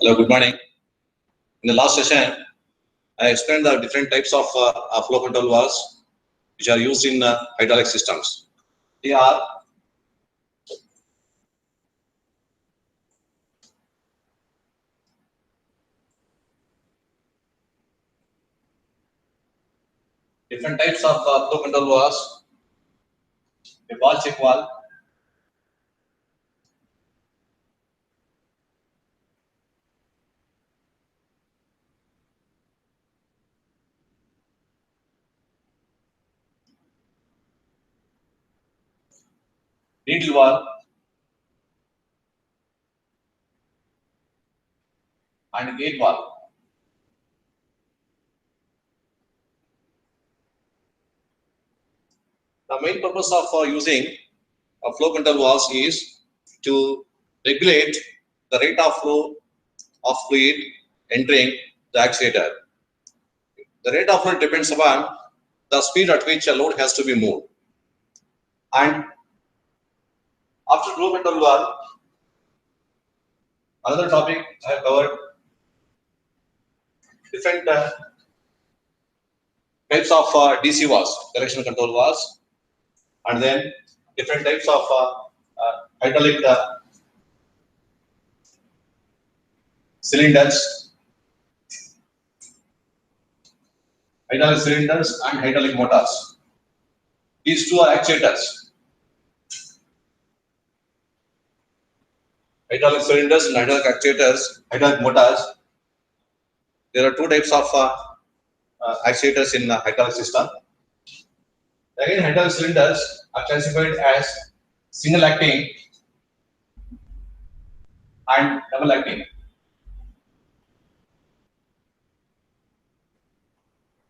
Hello, good morning. In the last session, I explained the different types of flow control valves which are used in hydraulic systems. They are different types of flow control valves. A ball check valve, needle valve, and gate valve. The main purpose of using flow control valves is to regulate the rate of flow of fluid entering the actuator. The rate of flow depends upon the speed at which a load has to be moved. And after flow control valve, another topic I have covered different types of DC valves, direction control valves, and then different types of hydraulic cylinders, and hydraulic motors. These two are actuators. Hydraulic cylinders and hydraulic actuators, hydraulic motors. There are two types of actuators in the hydraulic system. Again, hydraulic cylinders are classified as single acting and double acting.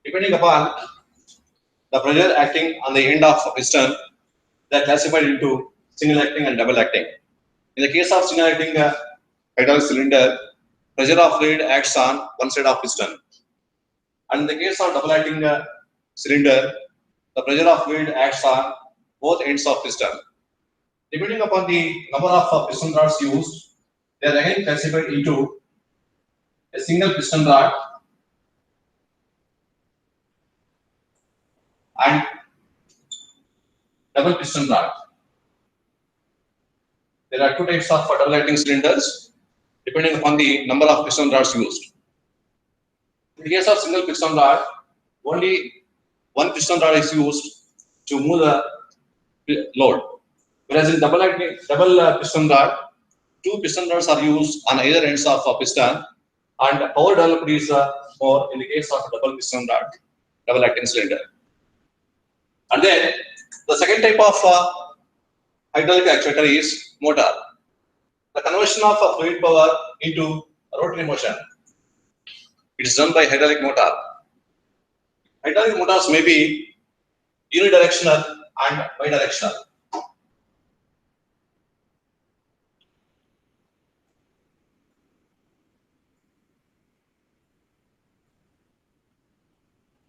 Depending upon the pressure acting on the end of a piston, they are classified into single acting and double acting. In the case of single acting hydraulic cylinder, pressure of fluid acts on one side of piston. And in the case of double acting cylinder, the pressure of fluid acts on both ends of piston. Depending upon the number of piston rods used, they are again classified into a single piston rod and double piston rod. There are two types of double acting cylinders depending upon the number of piston rods used. In the case of single piston rod, only one piston rod is used to move the load. Whereas in double piston rod, two piston rods are used on either ends of a piston, and power developed is more in the case of double piston rod, double acting cylinder. And then the second type of hydraulic actuator is motor. The conversion of fluid power into rotary motion. It is done by hydraulic motor. Hydraulic motors may be unidirectional and bidirectional.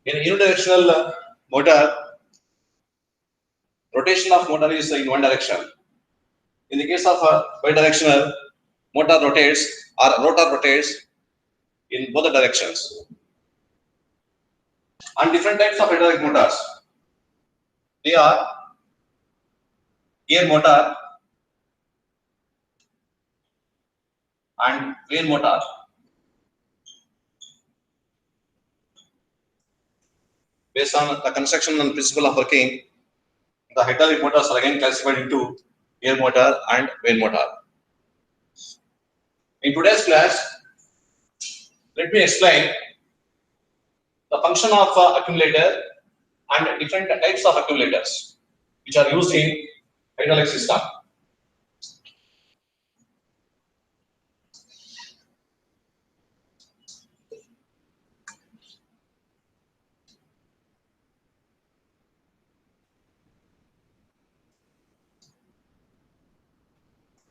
In unidirectional motor, rotation of motor is in one direction. In the case of bidirectional, motor rotates or rotor rotates in both the directions. And different types of hydraulic motors. They are gear motor and vane motor. Based on the construction and principle of working, the hydraulic motors are again classified into gear motor and vane motor. In today's class, let me explain the function of accumulator and different types of accumulators which are used in hydraulic system.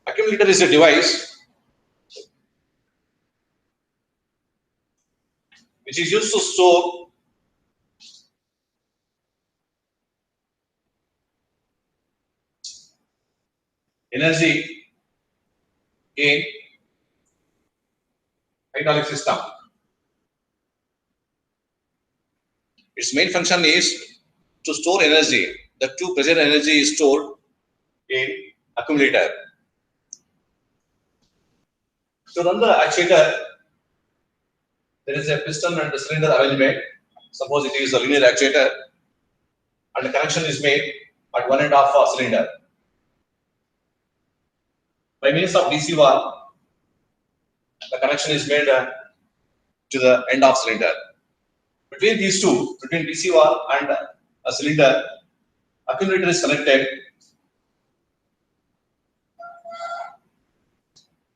Accumulator is a device which is used to store energy in hydraulic system. Its main function is to store energy. The two pressure energy is stored in accumulator. To run the actuator, there is a piston and a cylinder arrangement. Suppose it is a linear actuator and the connection is made at one end of a cylinder. By means of DC valve, the connection is made to the end of cylinder. Between these two, between DC valve and a cylinder, accumulator is connected.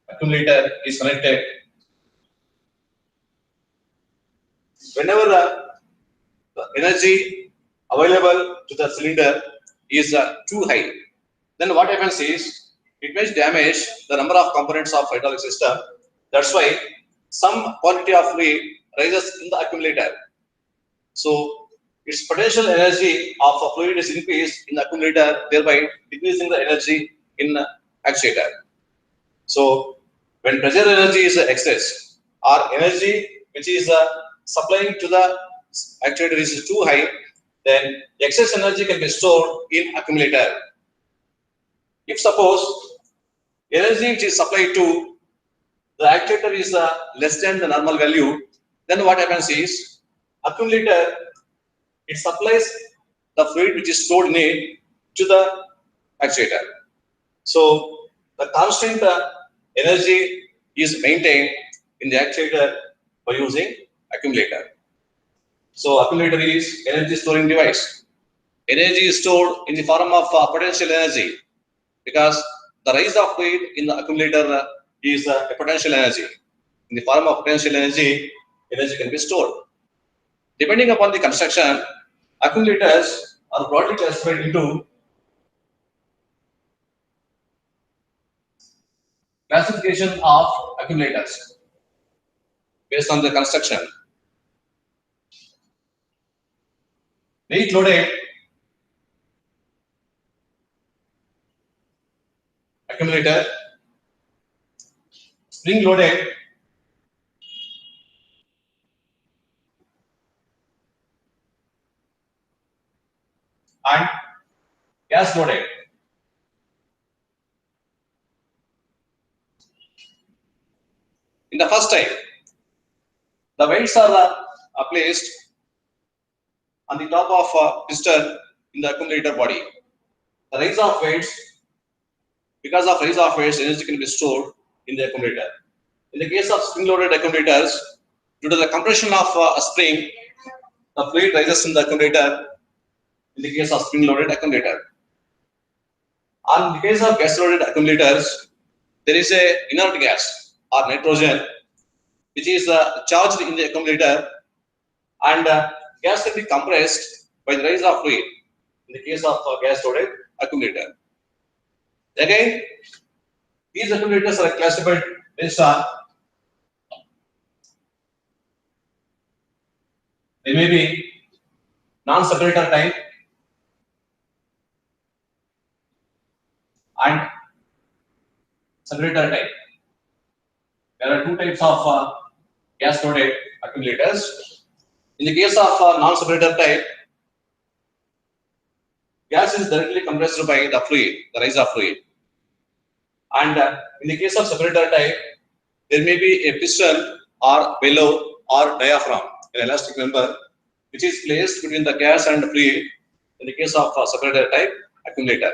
Accumulator is connected. Whenever the energy available to the cylinder is too high, then what happens is it may damage the number of components of hydraulic system. That's why some quantity of fluid rises in the accumulator. So its potential energy of a fluid is increased in the accumulator, thereby decreasing the energy in the actuator. So when pressure energy is excess or energy which is supplying to the actuator is too high, then excess energy can be stored in accumulator. If suppose energy which is supplied to the actuator is less than the normal value, then what happens is accumulator, it supplies the fluid which is stored in it to the actuator. So the constant energy is maintained in the actuator by using accumulator. So accumulator is energy storing device. Energy is stored in the form of potential energy, because the rise of fluid in the accumulator is a potential energy. In the form of potential energy, energy can be stored. Depending upon the construction, accumulators are broadly classified into classification of accumulators based on the construction. Weight loaded accumulator, spring loaded, and gas loaded. In the first type, the weights are placed on the top of a piston in the accumulator body. The rise of weights, because of rise of weights, energy can be stored in the accumulator. In the case of spring-loaded accumulators, due to the compression of a spring, the fluid rises in the accumulator. In the case of spring-loaded accumulator, in the case of gas-loaded accumulators, there is a inert gas or nitrogen which is charged in the accumulator, and gas can be compressed by the rise of fluid. In the case of gas-loaded accumulator, again, these accumulators are classified based on they may be non-separator type and separator type. There are two types of gas-loaded accumulators. In the case of non-separator type, gas is directly compressed by the fluid, the rise of fluid. And in the case of separator type, there may be a piston or bellow or diaphragm, an elastic member, which is placed between the gas and the fluid. In the case of separator type accumulator,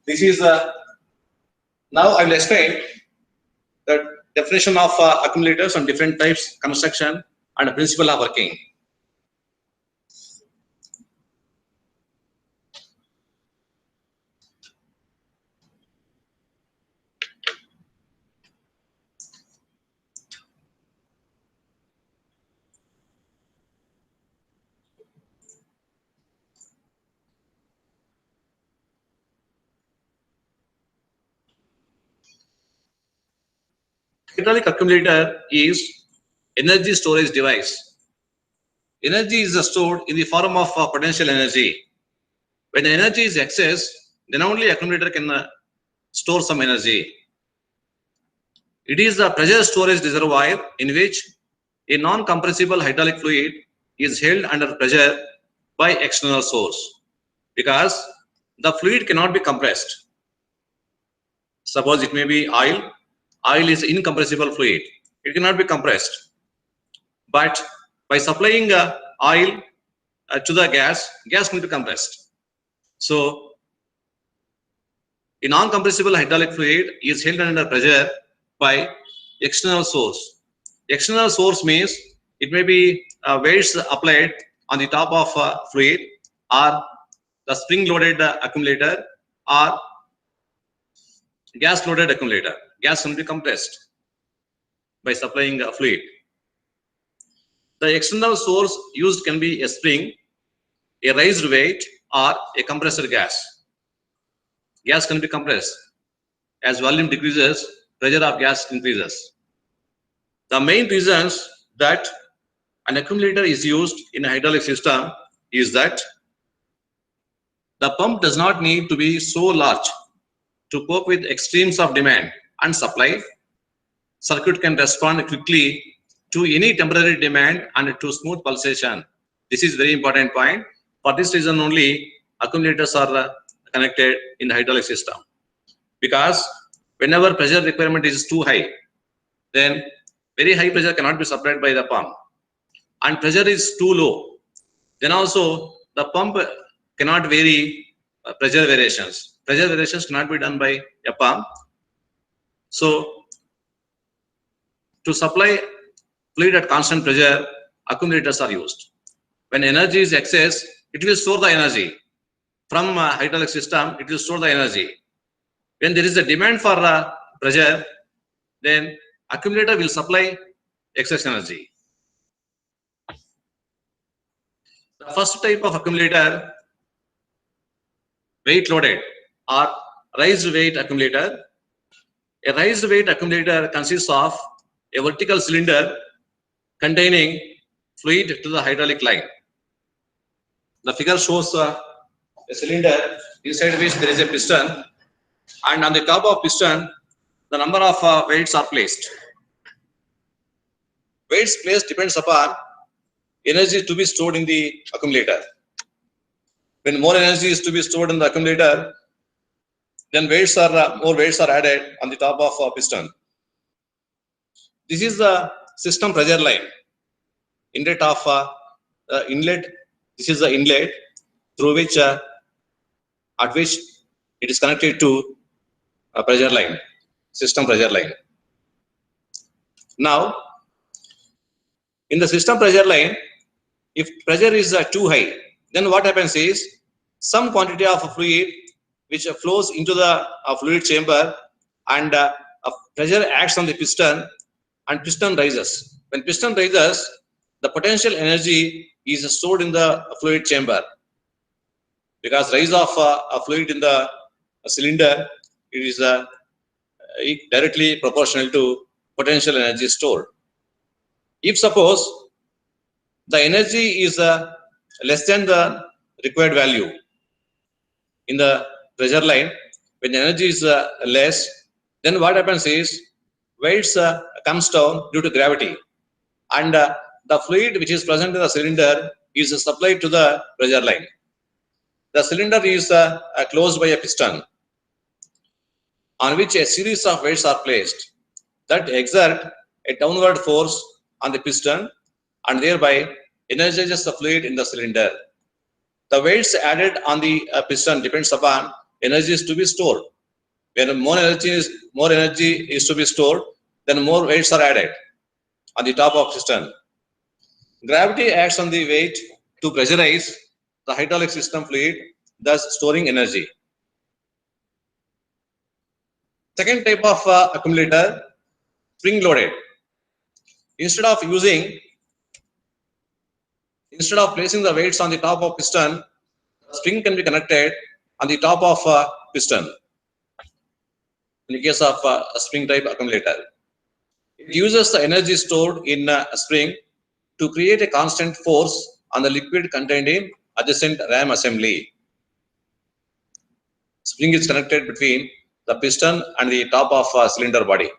this is now I will explain the definition of accumulators and different types, construction, and principle of working. Hydraulic accumulator is energy storage device. Energy is stored in the form of potential energy. When the energy is excess, then only accumulator can store some energy. It is a pressure storage reservoir in which a non-compressible hydraulic fluid is held under pressure by external source, because the fluid cannot be compressed. Suppose it may be oil. Oil is incompressible fluid. It cannot be compressed. But by supplying oil to the gas can be compressed. So a non-compressible hydraulic fluid is held under pressure by external source. External source means it may be weights applied on the top of fluid, or the spring-loaded accumulator, or gas-loaded accumulator. Gas can be compressed by supplying fluid. The external source used can be a spring, a raised weight, or a compressor gas. Gas can be compressed. As volume decreases, pressure of gas increases. The main reasons that an accumulator is used in a hydraulic system is that the pump does not need to be so large to cope with extremes of demand and supply. Circuit can respond quickly to any temporary demand and to smooth pulsation. This is very important point. For this reason only, accumulators are connected in the hydraulic system, because whenever pressure requirement is too high, then very high pressure cannot be supplied by the pump, and pressure is too low, then also the pump cannot vary pressure variations. Pressure variations cannot be done by a pump. So to supply fluid at constant pressure, accumulators are used. When energy is excess, it will store the energy. From a hydraulic system, it will store the energy. When there is a demand for pressure, then accumulator will supply excess energy. The first type of accumulator, weight loaded or raised weight accumulator. A raised weight accumulator consists of a vertical cylinder containing fluid to the hydraulic line. The figure shows a cylinder inside which there is a piston, and on the top of piston, the number of weights are placed. Weights placed depends upon energy to be stored in the accumulator. When more energy is to be stored in the accumulator, then more weights are added on the top of piston. This is the system pressure line. Inlet of inlet. This is the inlet through which at which it is connected to a pressure line, system pressure line. Now, in the system pressure line, if pressure is too high, then what happens is some quantity of fluid which flows into the fluid chamber, and pressure acts on the piston, and piston rises. When piston rises, the potential energy is stored in the fluid chamber, because rise of a fluid in the cylinder, it is directly proportional to potential energy stored. If suppose the energy is less than the required value in the pressure line, when the energy is less, then what happens is weights comes down due to gravity, and the fluid which is present in the cylinder is supplied to the pressure line. The cylinder is closed by a piston on which a series of weights are placed that exert a downward force on the piston and thereby energizes the fluid in the cylinder. The weights added on the piston depends upon energies to be stored. When more energy is to be stored, then more weights are added on the top of piston. Gravity acts on the weight to pressurize the hydraulic system fluid, thus storing energy. Second type of accumulator, spring loaded. Instead of placing the weights on the top of piston, the spring can be connected on the top of piston. In the case of a spring type accumulator, it uses the energy stored in a spring to create a constant force on the liquid contained in adjacent ram assembly. Spring is connected between the piston and the top of cylinder body.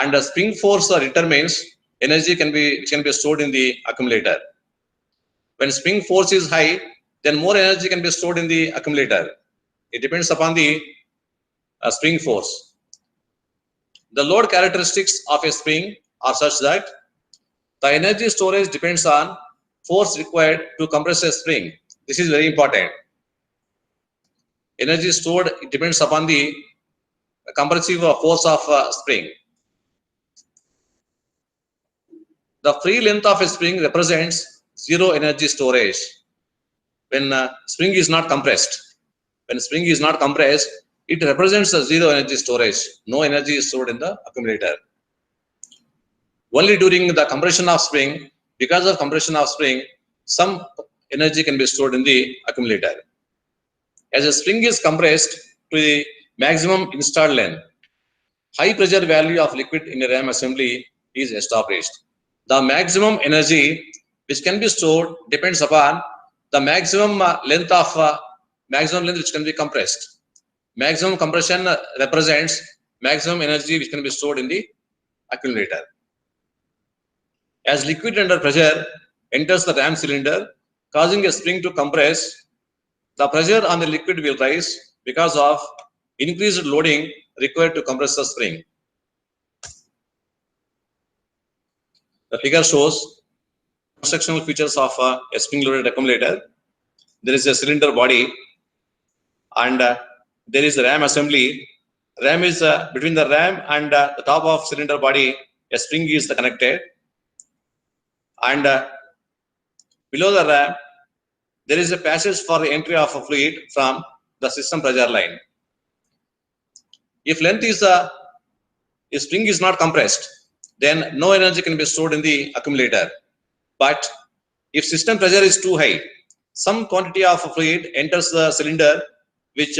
And the spring force determines energy can be stored in the accumulator. When spring force is high, then more energy can be stored in the accumulator. It depends upon the spring force. The load characteristics of a spring are such that the energy storage depends on force required to compress a spring. This is very important. Energy stored depends upon the compressive force of spring. The free length of a spring represents zero energy storage. When spring is not compressed, it represents a zero energy storage. No energy is stored in the accumulator. Only during the compression of spring, because of compression of spring, some energy can be stored in the accumulator. As a spring is compressed to the maximum installed length, high pressure value of liquid in a RAM assembly is established. The maximum energy which can be stored depends upon the maximum length which can be compressed. Maximum compression represents maximum energy which can be stored in the accumulator. As liquid under pressure enters the RAM cylinder, causing a spring to compress, the pressure on the liquid will rise because of increased loading required to compress the spring. The figure shows constructional features of a spring-loaded accumulator. There is a cylinder body, and there is a RAM assembly. RAM is between the RAM and the top of cylinder body. A spring is connected, and below the RAM, there is a passage for the entry of a fluid from the system pressure line. If spring is not compressed, then no energy can be stored in the accumulator. But if system pressure is too high, some quantity of fluid enters the cylinder, which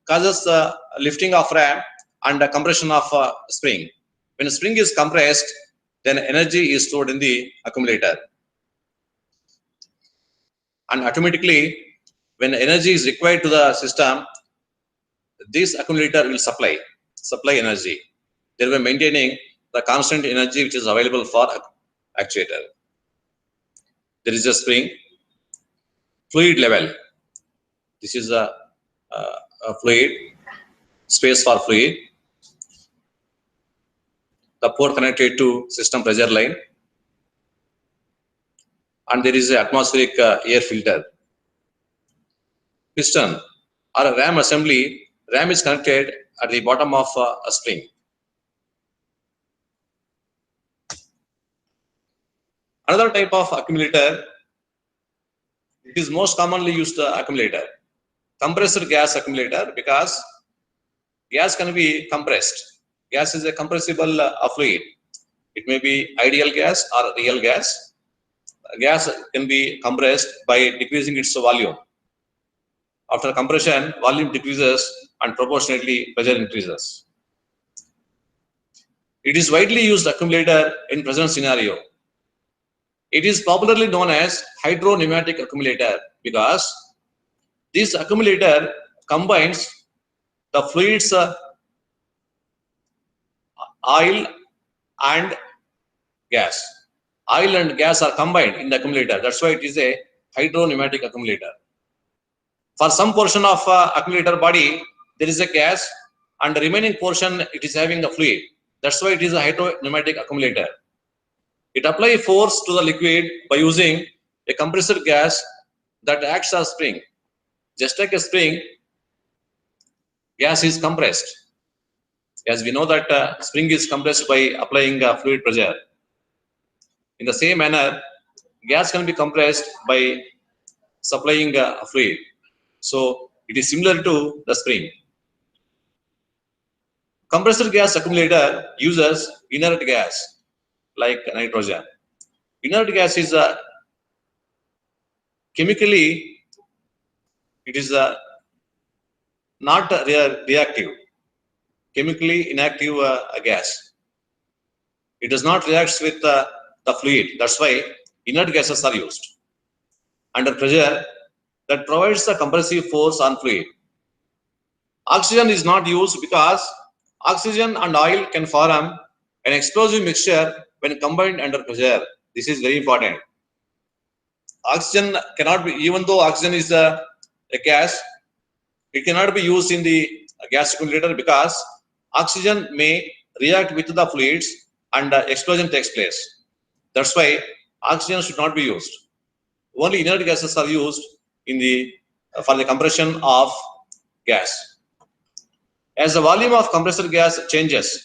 causes the lifting of RAM and the compression of spring. When spring is compressed, then energy is stored in the accumulator. And automatically, when energy is required to the system, this accumulator will supply energy, thereby maintaining the constant energy which is available for actuator. There is a spring. Fluid level. This is a fluid, space for fluid. The port connected to system pressure line. And there is an atmospheric air filter. Piston or a RAM assembly. RAM is connected at the bottom of a spring. Another type of accumulator, it is most commonly used accumulator, compressed gas accumulator, because gas can be compressed. Gas is a compressible fluid. It may be ideal gas or real gas. Gas can be compressed by decreasing its volume. After compression, volume decreases and proportionately pressure increases. It is widely used accumulator in present scenario. It is popularly known as hydro-pneumatic accumulator because this accumulator combines the fluids oil and gas. Oil and gas are combined in the accumulator. That's why it is a hydro-pneumatic accumulator. For some portion of accumulator body, there is a gas, and the remaining portion it is having a fluid. That's why it is a hydro-pneumatic accumulator. It applies force to the liquid by using a compressed gas that acts as spring. Just like a spring, gas is compressed. As we know that spring is compressed by applying fluid pressure. In the same manner, gas can be compressed by supplying fluid. So it is similar to the spring. Compressed gas accumulator uses inert gas like nitrogen. Inert gas is chemically, it is not reactive, chemically inactive gas. It does not react with the fluid. That's why inert gases are used. Under pressure, that provides the compressive force on fluid. Oxygen is not used because oxygen and oil can form An explosive mixture when combined under pressure. This is very important. Oxygen cannot be, even though oxygen is a gas, it cannot be used in the gas accumulator because oxygen may react with the fluids and explosion takes place. That's why oxygen should not be used. Only inert gases are used in the for the compression of gas. As the volume of compressor gas changes,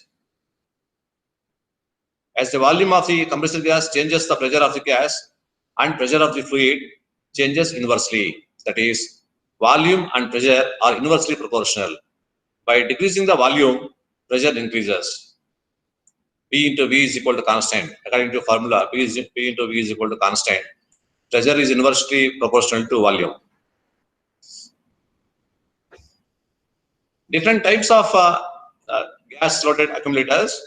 as the volume of the compressor gas changes, the pressure of the gas and pressure of the fluid changes inversely. That is, volume and pressure are inversely proportional. By decreasing the volume, pressure increases. P into V is equal to constant. According to formula, P into V is equal to constant. Pressure is inversely proportional to volume. Different types of gas-loaded accumulators.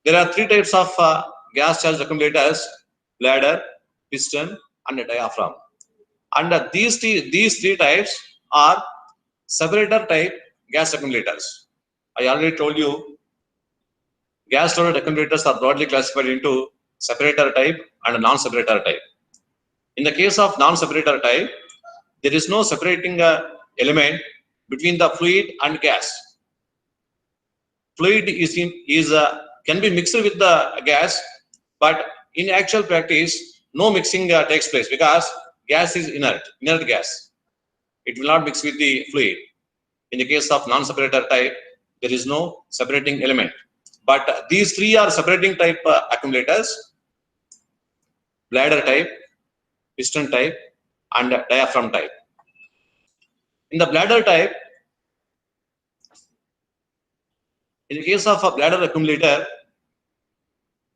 There are three types of gas-charged accumulators: bladder, piston, and a diaphragm. And these three types are separator type gas accumulators. I already told you gas-loaded accumulators are broadly classified into separator type and non-separator type. In the case of non-separator type, there is no separating element between the fluid and gas. Fluid can be mixed with the gas, but in actual practice, no mixing takes place because gas is inert gas. It will not mix with the fluid. In the case of non-separator type, there is no separating element. But these three are separating type accumulators: bladder type, piston type, and diaphragm type. In the bladder type, in the case of a bladder accumulator,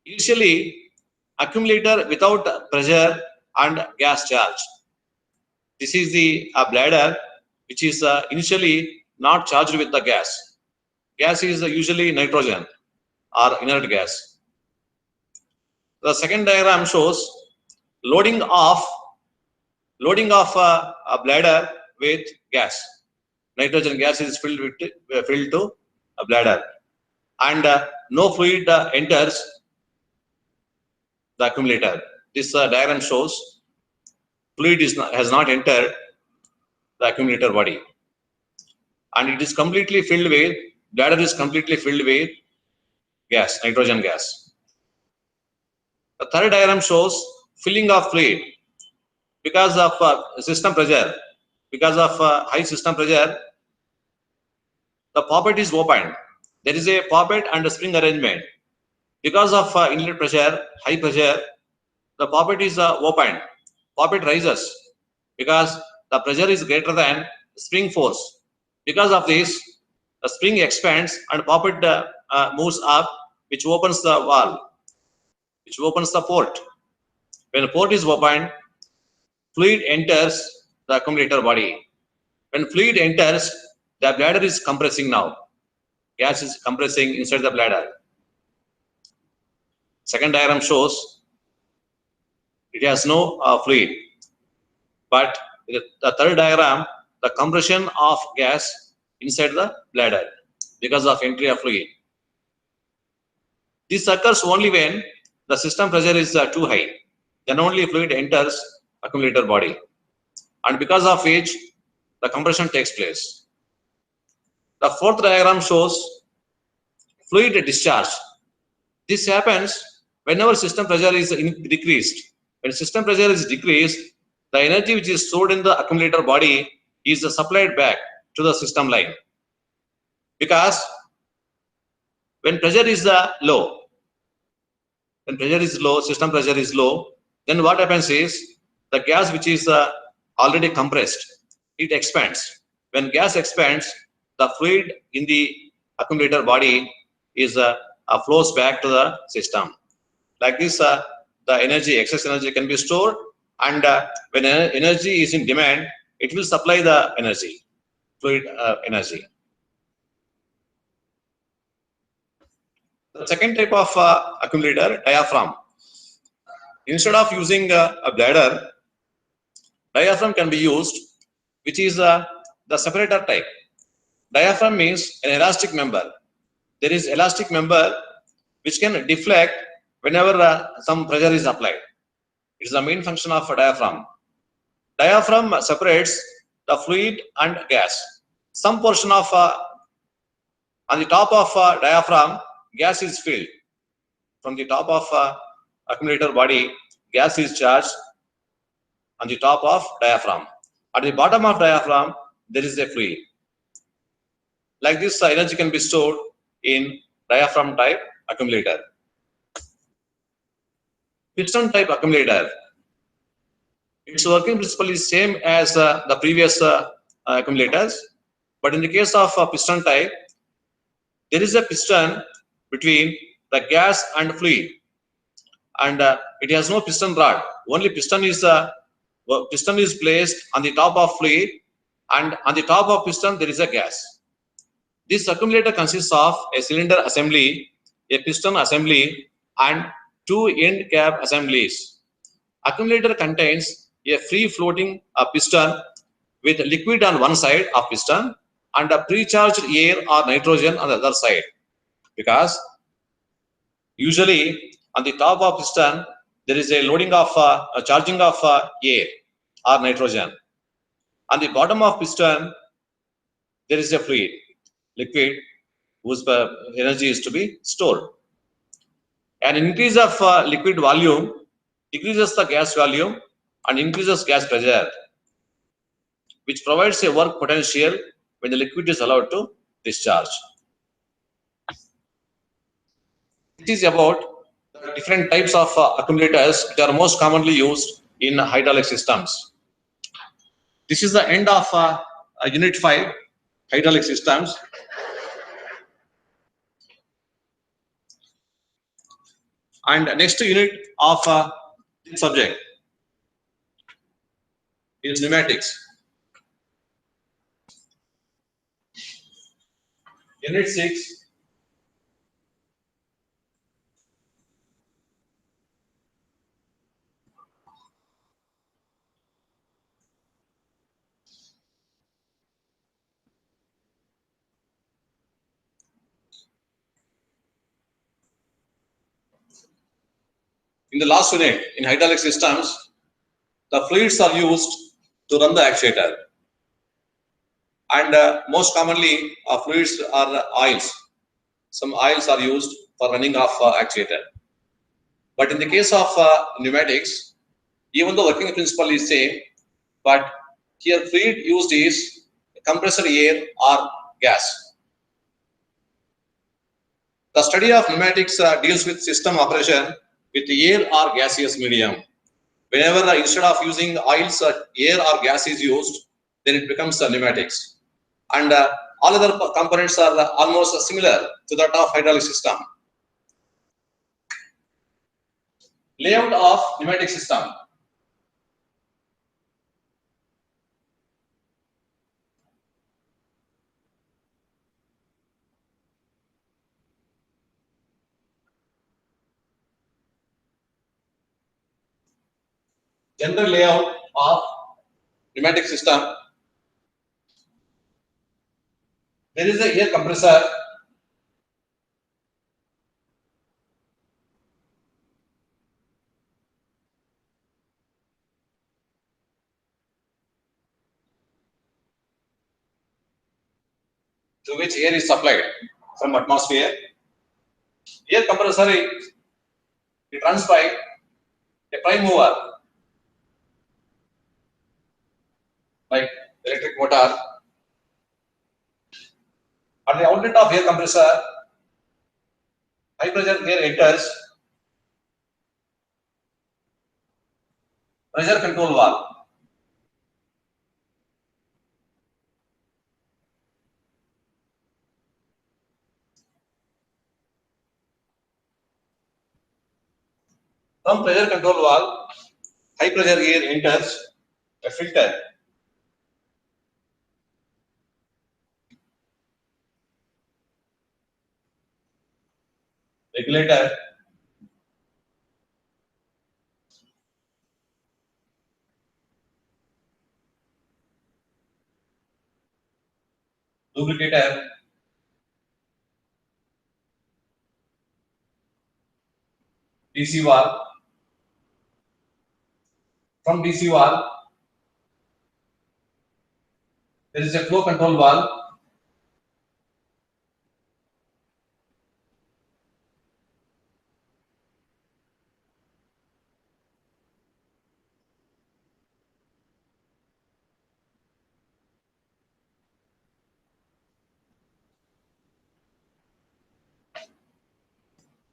usually accumulator without pressure and gas charge. This is the bladder which is initially not charged with the gas. Gas is usually nitrogen or inert gas. The second diagram shows loading of a bladder with gas. Nitrogen gas is filled to a bladder, and no fluid enters the accumulator. This diagram shows fluid has not entered the accumulator body, and it is completely filled with, bladder is completely filled with gas, nitrogen gas. The third diagram shows filling of fluid because of system pressure. Because of high system pressure, the poppet is opened. There is a poppet and a spring arrangement. Because of inlet pressure, high pressure, the poppet is opened. Poppet rises because the pressure is greater than spring force. Because of this, the spring expands and poppet moves up, which opens the valve, which opens the port. When the port is opened, fluid enters the accumulator body. When fluid enters, the bladder is compressing now. Gas is compressing inside the bladder. Second diagram shows it has no fluid. But the third diagram, the compression of gas inside the bladder because of entry of fluid. This occurs only when the system pressure is too high. Then only fluid enters accumulator body, and because of which the compression takes place. The fourth diagram shows fluid discharge. This happens whenever system pressure is decreased. When system pressure is decreased, the energy which is stored in the accumulator body is supplied back to the system line. Because when pressure is low, system pressure is low, then what happens is the gas which is already compressed, it expands. When gas expands, the fluid in the accumulator body is flows back to the system. Like this, the excess energy can be stored, and when energy is in demand, it will supply the energy, fluid energy. The second type of accumulator, diaphragm. Instead of using a bladder, diaphragm can be used, which is the separator type. Diaphragm means an elastic member. There is elastic member which can deflect whenever some pressure is applied. It is the main function of a diaphragm. Diaphragm separates the fluid and gas. Some portion of on the top of diaphragm, gas is filled. From the top of accumulator body, gas is charged on the top of diaphragm. At the bottom of diaphragm, there is a fluid. Like this, energy can be stored in diaphragm type accumulator. Piston type accumulator. Its working principle is same as the previous accumulators, but in the case of piston type, there is a piston between the gas and fluid, and it has no piston rod. Only piston is placed on the top of fluid, and on the top of piston there is a gas. This accumulator consists of a cylinder assembly, a piston assembly, and two end cap assemblies. Accumulator contains a free floating piston with liquid on one side of piston and a pre-charged air or nitrogen on the other side, because usually on the top of piston there is a loading of a charging of air or nitrogen. On the bottom of piston there is a fluid, liquid, whose energy is to be stored. An increase of liquid volume decreases the gas volume and increases gas pressure, which provides a work potential when the liquid is allowed to discharge. This is about the different types of accumulators which are most commonly used in hydraulic systems. This is the end of Unit 5, hydraulic systems. And next unit of this subject is pneumatics. Unit 6. In the last unit, in hydraulic systems, the fluids are used to run the actuator. And most commonly, fluids are oils. Some oils are used for running of actuator. But in the case of pneumatics, even the working principle is same, but here fluid used is compressor air or gas. The study of pneumatics deals with system operation with air or gaseous medium. Whenever instead of using oils, air or gas is used, then it becomes pneumatics. And all other components are almost similar to that of hydraulic system. Layout of pneumatic system. General layout of pneumatic system. There is a air compressor. To which air is supplied from atmosphere. Air compressor it runs by a prime mover, like electric motor. At the outlet of air compressor, high pressure air enters. Pressure control valve. From pressure control valve, high pressure air enters a filter. Regulator. Lubricator. DC valve. From DC valve, there is a flow control valve.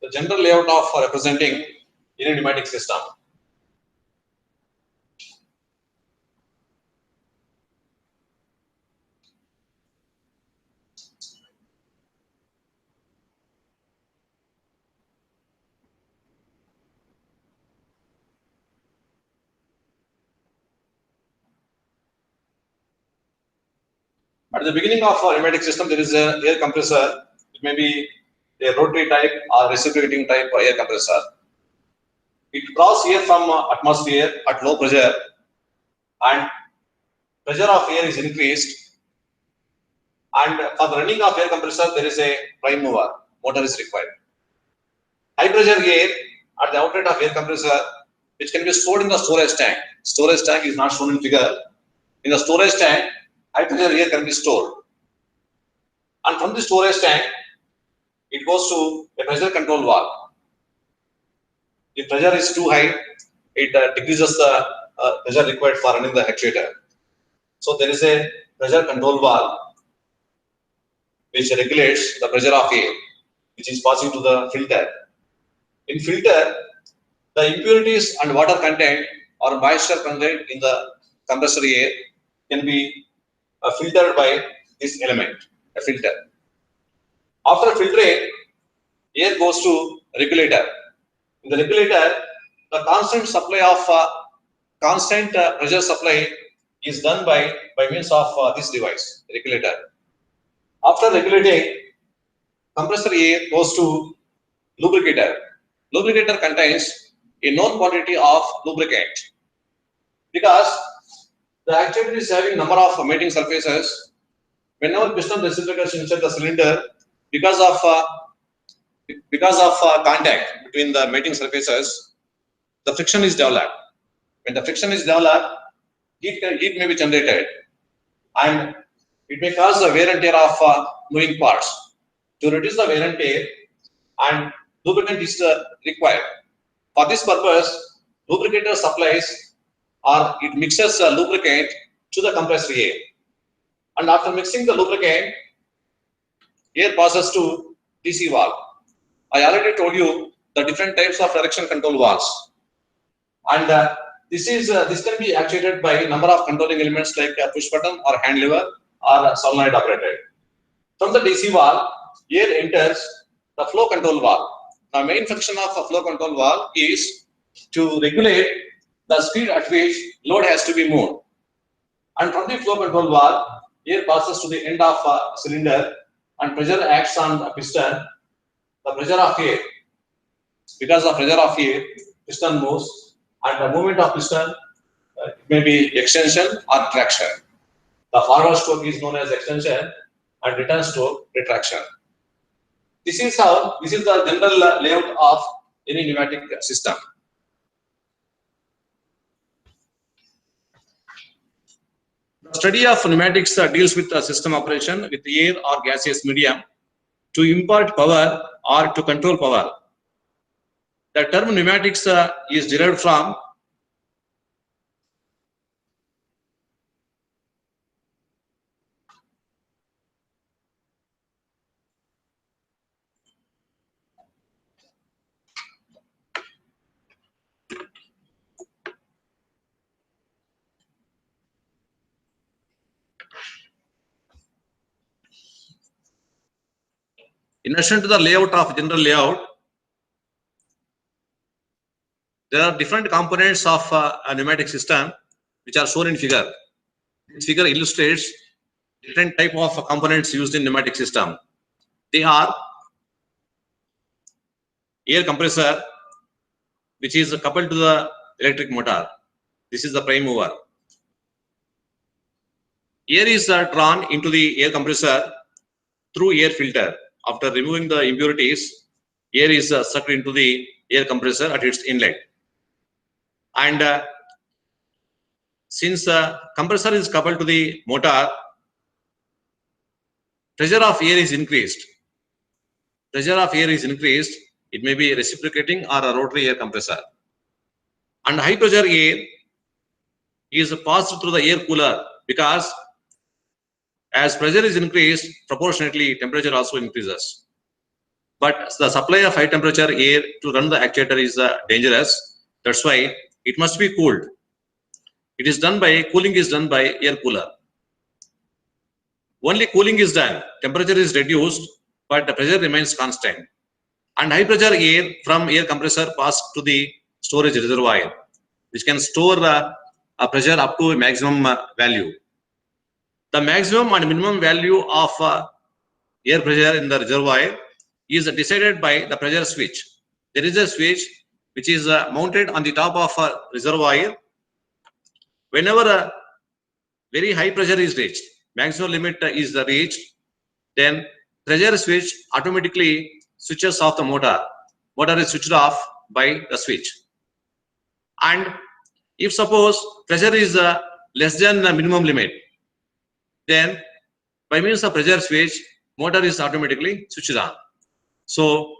The general layout of representing in a pneumatic system. At the beginning of a pneumatic system, there is an air compressor. It may be a rotary type or reciprocating type air compressor. It draws air from atmosphere at low pressure, and pressure of air is increased. And for the running of air compressor, there is a prime mover. Motor is required. High pressure air at the outlet of air compressor, which can be stored in the storage tank. Storage tank is not shown in figure. In the storage tank, high pressure air can be stored. And from the storage tank, it goes to a pressure control valve. If pressure is too high, it decreases the pressure required for running the actuator. So there is a pressure control valve which regulates the pressure of air, which is passing to the filter. In filter, the impurities and water content or moisture content in the compressor air can be filtered by this element, a filter. After filtering, air goes to regulator. In the regulator, the constant supply of constant pressure supply is done by means of this device, regulator. After regulating, compressor air goes to lubricator. Lubricator contains a known quantity of lubricant. Because the actuator is having number of mating surfaces, whenever piston reciprocates inside the cylinder, because of contact between the mating surfaces, the friction is developed. When the friction is developed, heat may be generated, and it may cause the wear and tear of moving parts. To reduce the wear and tear, and lubricant is required. For this purpose, lubricator supplies or it mixes lubricant to the compressor air. And after mixing the lubricant, air passes to DC valve. I already told you the different types of direction control valves. And this can be actuated by number of controlling elements like a push button or hand lever or solenoid operated. From the DC valve, air enters the flow control valve. The main function of a flow control valve is to regulate the speed at which load has to be moved. And from the flow control valve, air passes to the end of a cylinder and pressure acts on the piston. The pressure of air, because the pressure of air, piston moves, and the movement of piston may be extension or retraction. The forward stroke is known as extension and return stroke retraction. This is the general layout of any pneumatic system. The study of pneumatics deals with the system operation with air or gaseous medium to impart power or to control power. The term pneumatics is derived from in addition to the layout of general layout, there are different components of a pneumatic system which are shown in figure. This figure illustrates different type of components used in pneumatic system. They are air compressor, which is coupled to the electric motor. This is the prime mover. Air is drawn into the air compressor through air filter. After removing the impurities, air is sucked into the air compressor at its inlet. And since the compressor is coupled to the motor, pressure of air is increased. Pressure of air is increased. It may be reciprocating or a rotary air compressor. And high pressure air is passed through the air cooler because as pressure is increased, proportionately temperature also increases. But the supply of high temperature air to run the actuator is dangerous. That's why it must be cooled. It is done by cooling is done by air cooler. Only cooling is done. Temperature is reduced, but the pressure remains constant. And high pressure air from air compressor passed to the storage reservoir, which can store a pressure up to a maximum value. The maximum and minimum value of air pressure in the reservoir is decided by the pressure switch. There is a switch which is mounted on the top of a reservoir. Whenever a very high pressure is reached, maximum limit is reached, then pressure switch automatically switches off the motor. Motor is switched off by the switch. And if suppose pressure is less than the minimum limit, then by means of pressure switch, motor is automatically switched on. So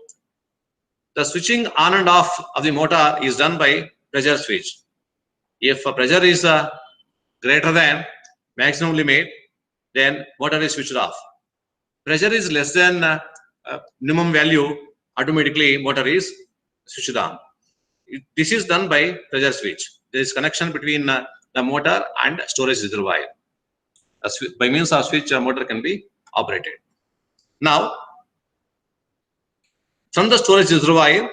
the switching on and off of the motor is done by pressure switch. If pressure is greater than maximum limit, then motor is switched off. Pressure is less than minimum value, automatically motor is switched on. This is done by pressure switch. There is connection between the motor and storage reservoir. By means of switch, motor can be operated. Now, from the storage reservoir,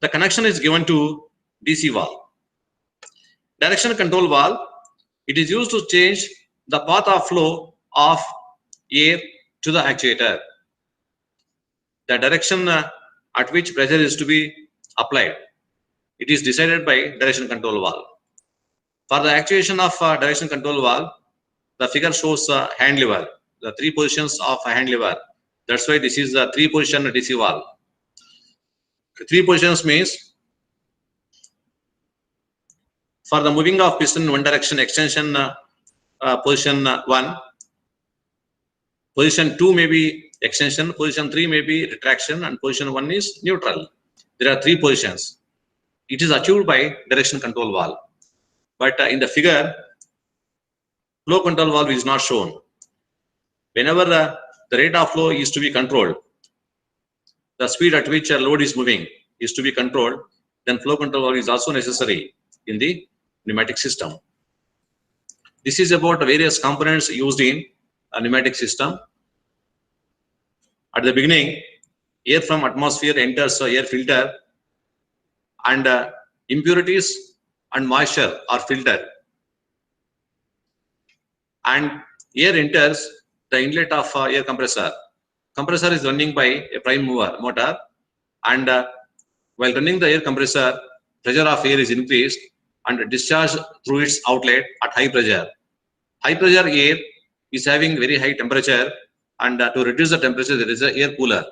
the connection is given to DC valve. Direction control valve, it is used to change the path of flow of air to the actuator. The direction at which pressure is to be applied, it is decided by direction control valve. For the actuation of direction control valve, the figure shows hand lever, the three positions of a hand lever. That's why this is the three position DC valve. Three positions means for the moving of piston in one direction, extension position 1, position 2 may be extension, position 3 may be retraction, and position 1 is neutral. There are three positions. It is achieved by direction control valve. But in the figure, flow control valve is not shown. Whenever the rate of flow is to be controlled, the speed at which a load is moving is to be controlled, then flow control valve is also necessary in the pneumatic system. This is about various components used in a pneumatic system. At the beginning, air from atmosphere enters air filter, and impurities and moisture are filtered, and air enters the inlet of air compressor. Compressor is running by a prime mover motor, and while running the air compressor, pressure of air is increased and discharged through its outlet at high pressure. High pressure air is having very high temperature, and to reduce the temperature, there is an air cooler.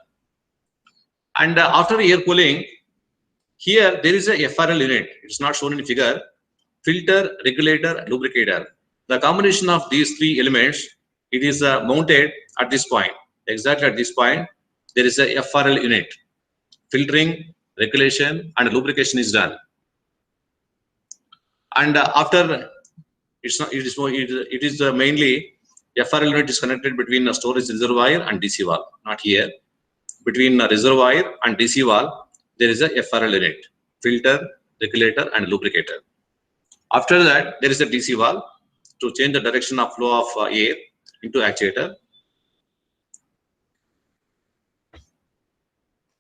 And after air cooling, here there is a FRL unit. It's not shown in figure. Filter, regulator, lubricator. The combination of these three elements, it is mounted at this point. Exactly at this point, there is a FRL unit. Filtering, regulation, and lubrication is done. And after it is mainly FRL unit is connected between a storage reservoir and DC valve. Not here. Between a reservoir and DC valve, there is a FRL unit, filter, regulator, and lubricator. After that, there is a DC valve to change the direction of flow of air into actuator.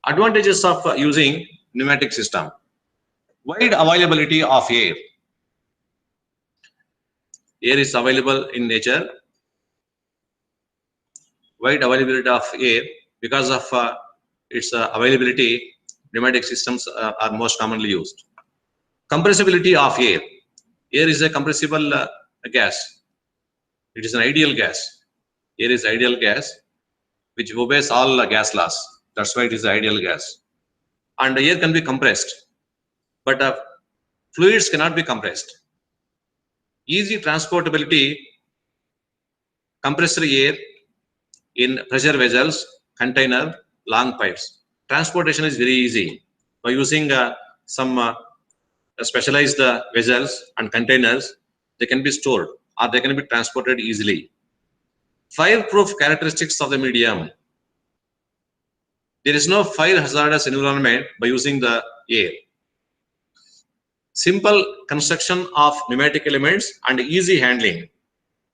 Advantages of using pneumatic system. Wide availability of air. Air is available in nature. Wide availability of air, because of its availability, pneumatic systems are most commonly used. Compressibility of air. Air is a compressible gas. It is an ideal gas. Air is ideal gas which obeys all gas laws. That's why it is ideal gas. and air can be compressed, but fluids cannot be compressed. Easy transportability, compressed air in pressure vessels, container, long pipes. Transportation is very easy by using some specialized vessels and containers. They can be stored or they can be transported easily. Fireproof characteristics of the medium. There is no fire hazardous environment by using the air. Simple construction of pneumatic elements and easy handling.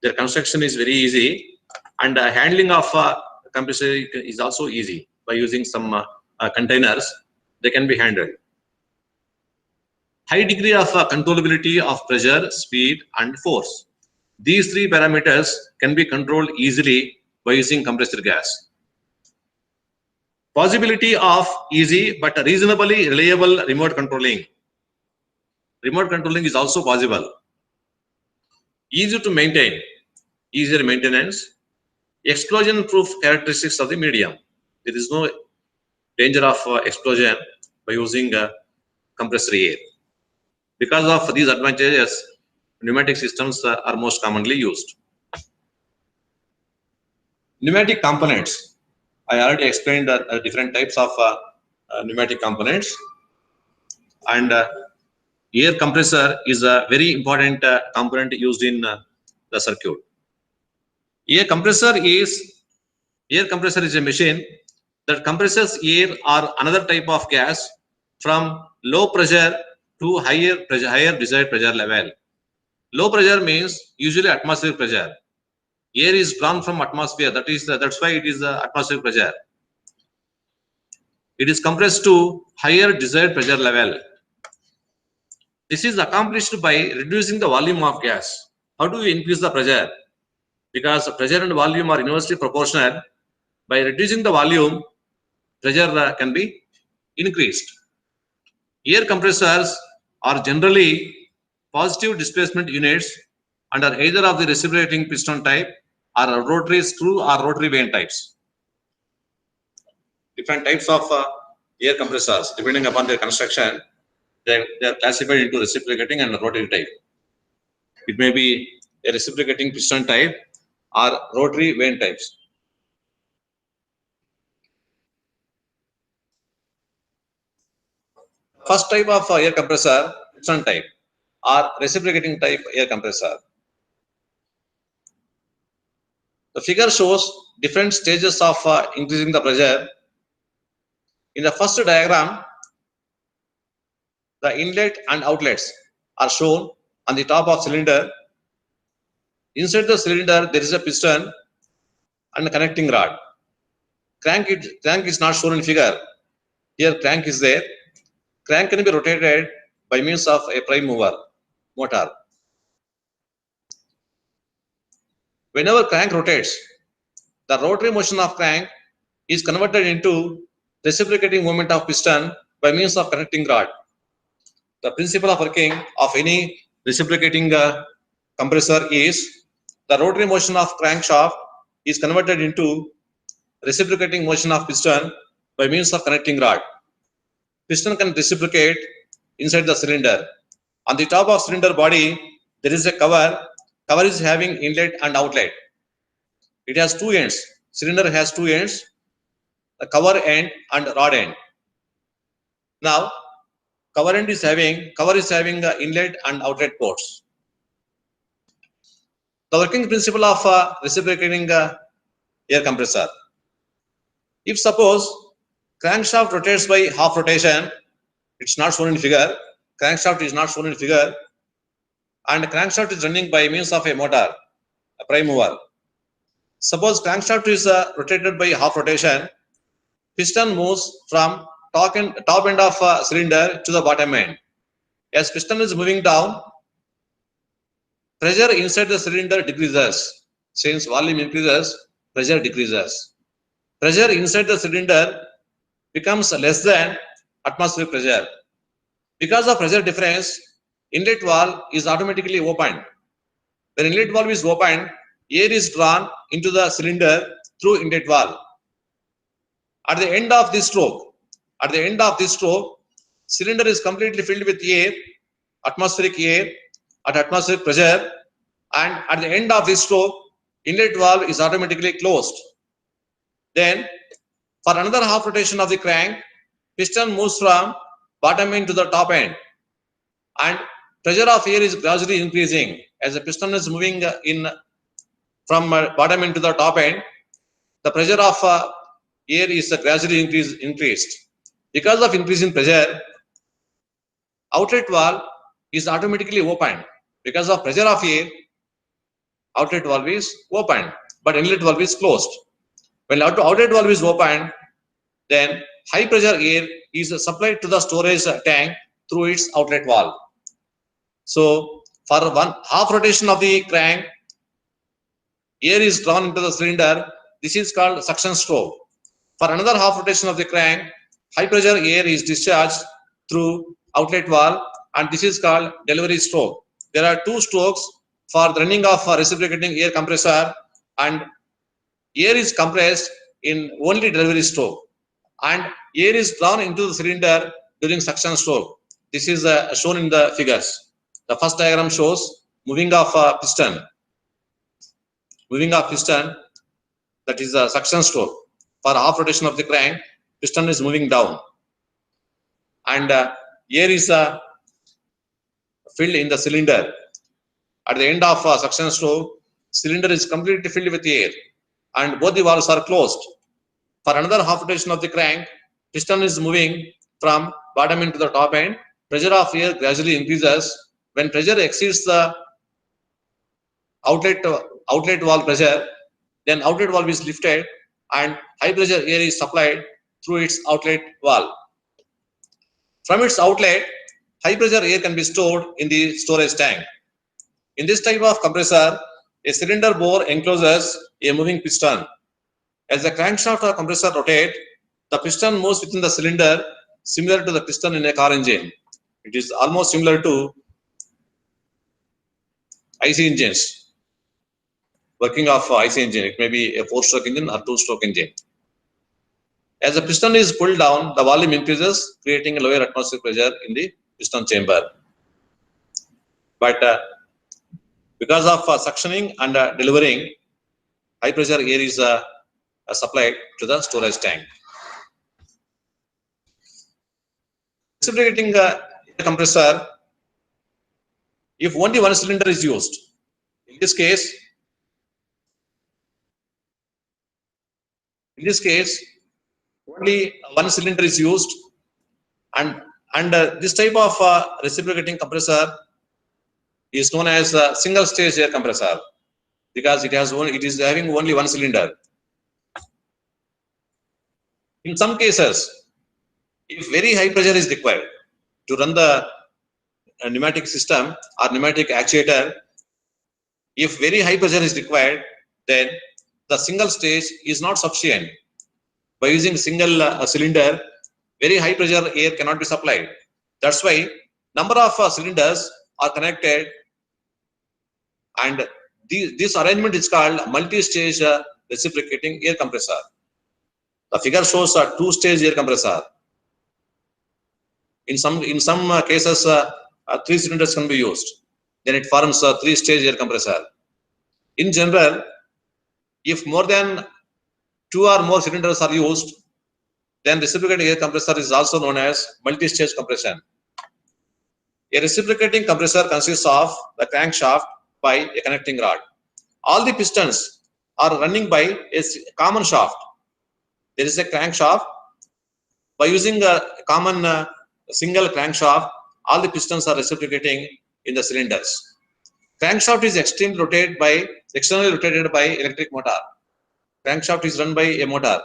Their construction is very easy, and handling of compressor is also easy by using some containers. They can be handled. High degree of controllability of pressure, speed, and force. These three parameters can be controlled easily by using compressor gas. Possibility of easy but reasonably reliable remote controlling. Remote controlling is also possible. Easy to maintain, easier maintenance. Explosion-proof characteristics of the medium. There is no danger of explosion by using compressed air. Because of these advantages, pneumatic systems are most commonly used. Pneumatic components. I already explained different types of pneumatic components, and air compressor is a very important component used in the circuit. Air compressor is a machine that compresses air or another type of gas from low pressure to higher desired pressure level. Low pressure means usually atmospheric pressure. Air is drawn from atmosphere. That's why it is atmospheric pressure. It is compressed to higher desired pressure level. This is accomplished by reducing the volume of gas. How do we increase the pressure? Because the pressure and volume are inversely proportional. By reducing the volume, pressure can be increased. Air compressors are generally positive displacement units and are either of the reciprocating piston type or rotary screw or rotary vane types. Different types of air compressors, depending upon their construction, they are classified into reciprocating and rotary type. It may be a reciprocating piston type or rotary vane types. First type of air compressor, piston type or reciprocating type air compressor. The figure shows different stages of increasing the pressure. In the first diagram, the inlet and outlets are shown on the top of cylinder. Inside the cylinder, there is a piston and a connecting rod. Crank is not shown in figure. Here, crank is there. Crank can be rotated by means of a prime mover motor. Whenever crank rotates, the rotary motion of crank is converted into reciprocating movement of piston by means of connecting rod. The principle of working of any reciprocating compressor is the rotary motion of crankshaft is converted into reciprocating motion of piston by means of connecting rod. Piston can reciprocate inside the cylinder. On the top of cylinder body, there is a cover. Cover is having inlet and outlet. It has two ends. Cylinder has two ends, the cover end and rod end. Now, cover is having inlet and outlet ports. The working principle of reciprocating air compressor. If suppose crankshaft rotates by half rotation, it's not shown in figure. Crankshaft is not shown in figure, and crankshaft is running by means of a motor, a prime mover. Suppose crankshaft is rotated by half rotation, piston moves from top end of cylinder to the bottom end. As piston is moving down, pressure inside the cylinder decreases. Since volume increases, pressure decreases. Pressure inside the cylinder becomes less than atmospheric pressure. Because of pressure difference, inlet valve is automatically opened. When inlet valve is opened, air is drawn into the cylinder through inlet valve. At the end of this stroke, At the end of this stroke, cylinder is completely filled with air, atmospheric air at atmospheric pressure, and at the end of this stroke, inlet valve is automatically closed. Then, for another half rotation of the crank, piston moves from bottom end to the top end, and pressure of air is gradually increasing as the piston is moving in from bottom end to the top end. The pressure of air is gradually increased. Because of increasing pressure, outlet valve is automatically opened. Because of pressure of air, outlet valve is opened, but inlet valve is closed. When outlet valve is opened, then high pressure air is supplied to the storage tank through its outlet valve. So for one half rotation of the crank, air is drawn into the cylinder. This is called suction stroke. For another half rotation of the crank, high pressure air is discharged through outlet valve, and this is called delivery stroke. There are two strokes for the running of a reciprocating air compressor, and air is compressed in only delivery stroke, and air is drawn into the cylinder during suction stroke. This is shown in the figures. The first diagram shows moving of piston. Moving of piston, that is a suction stroke. For half rotation of the crank, piston is moving down, and air is filled in the cylinder. At the end of suction stroke, cylinder is completely filled with air, and both the valves are closed. For another half rotation of the crank, piston is moving from bottom end to the top end. Pressure of air gradually increases. When pressure exceeds the outlet valve pressure, then outlet valve is lifted and high pressure air is supplied through its outlet valve. From its outlet, high pressure air can be stored in the storage tank. In this type of compressor, a cylinder bore encloses a moving piston. As the crankshaft or compressor rotates, the piston moves within the cylinder, similar to the piston in a car engine. It is almost similar to IC engines. Working of IC engine, it may be a 4-stroke engine or 2-stroke engine. As the piston is pulled down, the volume increases, creating a lower atmospheric pressure in the piston chamber. But because of suctioning and delivering, high pressure air is supplied to the storage tank. Reciprocating air compressor, if only one cylinder is used, in this case, only one cylinder is used, and this type of reciprocating compressor is known as a single stage air compressor because it is having only one cylinder. In some cases, if very high pressure is required to run the pneumatic system or pneumatic actuator, if very high pressure is required, then the single stage is not sufficient. By using single cylinder, very high pressure air cannot be supplied. That's why number of cylinders are connected, and this arrangement is called multi-stage reciprocating air compressor. The figure shows a 2-stage air compressor. In some cases, 3 cylinders can be used. Then it forms a 3-stage air compressor. In general, if more than 2 or more cylinders are used, then reciprocating air compressor is also known as multi-stage compression. A reciprocating compressor consists of the crankshaft by a connecting rod. All the pistons are running by a common shaft. There is a crankshaft. By using a common single crankshaft, all the pistons are reciprocating in the cylinders. Crankshaft is externally rotated by electric motor. Crankshaft is run by a motor.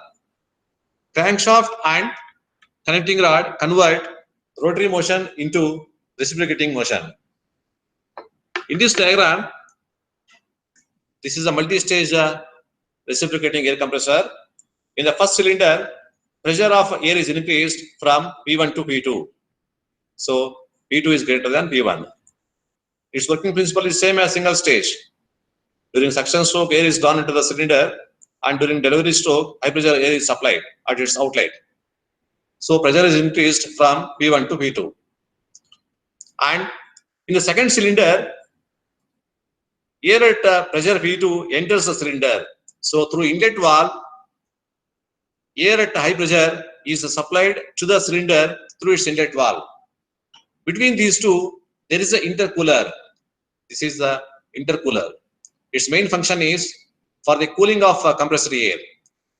Crankshaft and connecting rod convert rotary motion into reciprocating motion. In this diagram, this is a multi-stage reciprocating air compressor. In the first cylinder, pressure of air is increased from P1 to P2. So P2 is greater than P1. Its working principle is same as single stage. During suction stroke, air is drawn into the cylinder, and during delivery stroke, high pressure air is supplied at its outlet. So pressure is increased from P1 to P2. And in the second cylinder, here at pressure P2 enters the cylinder. So through inlet valve, air at high pressure is supplied to the cylinder through its inlet valve. Between these two, there is an intercooler. This is the intercooler. Its main function is for the cooling of compressed air,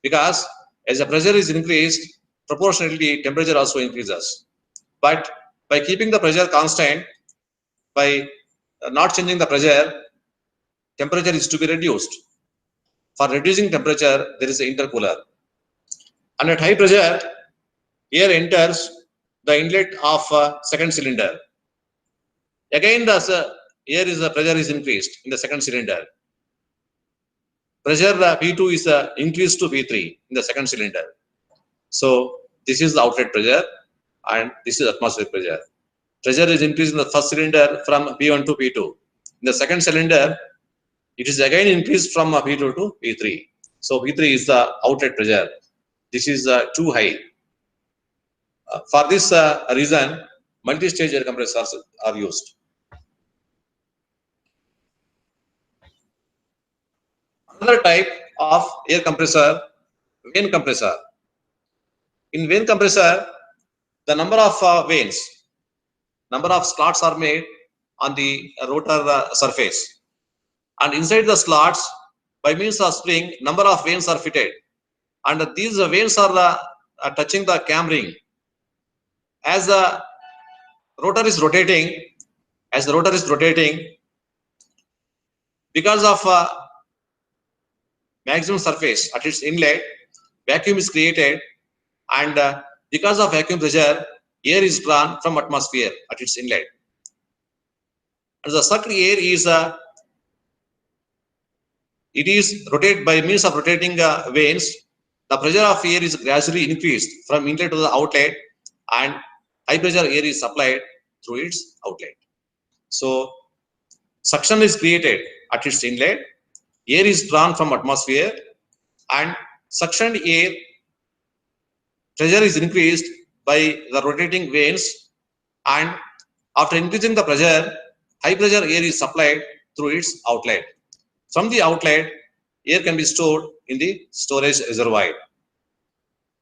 because as the pressure is increased, proportionately temperature also increases. But by keeping the pressure constant, by not changing the pressure, temperature is to be reduced. For reducing temperature, there is an intercooler. And at high pressure, air enters the inlet of second cylinder. Again, the pressure is increased in the second cylinder. Pressure P2 is increased to P3 in the second cylinder. So this is the outlet pressure, and this is atmospheric pressure. Pressure is increased in the first cylinder from P1 to P2. In the second cylinder, it is again increased from P2 to P3. So P3 is the outlet pressure. This is too high. For this reason, multi-stage air compressors are used. Another type of air compressor, vane compressor. In vane compressor, the number of vanes, number of slots are made on the rotor surface, and inside the slots, by means of spring, number of vanes are fitted, and these vanes are touching the cam ring. As the rotor is rotating, because of maximum surface at its inlet, vacuum is created, and because of vacuum pressure, air is drawn from atmosphere at its inlet. And the sucked air is it is rotated by means of rotating vanes. The pressure of air is gradually increased from inlet to the outlet, and high pressure air is supplied through its outlet. So suction is created at its inlet, air is drawn from atmosphere, and suctioned air pressure is increased by the rotating vanes, and after increasing the pressure, high pressure air is supplied through its outlet. From the outlet, air can be stored in the storage reservoir.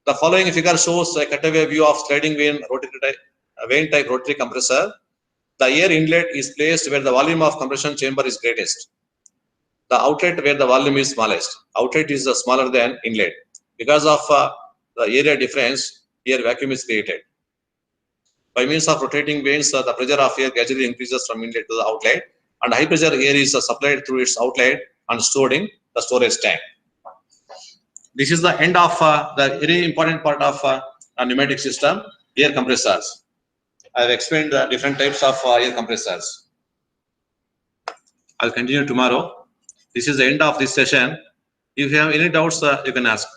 The following figure shows a cutaway view of sliding vane type rotary compressor. The air inlet is placed where the volume of compression chamber is greatest. The outlet where the volume is smallest. Outlet is smaller than inlet. Because of the area difference, here vacuum is created. By means of rotating vanes, the pressure of air gradually increases from inlet to the outlet, and high pressure air is supplied through its outlet and stored in the storage tank. This is the end of the very important part of a pneumatic system, air compressors. I have explained the different types of air compressors. I'll continue tomorrow. This is the end of this session. If you have any doubts, you can ask.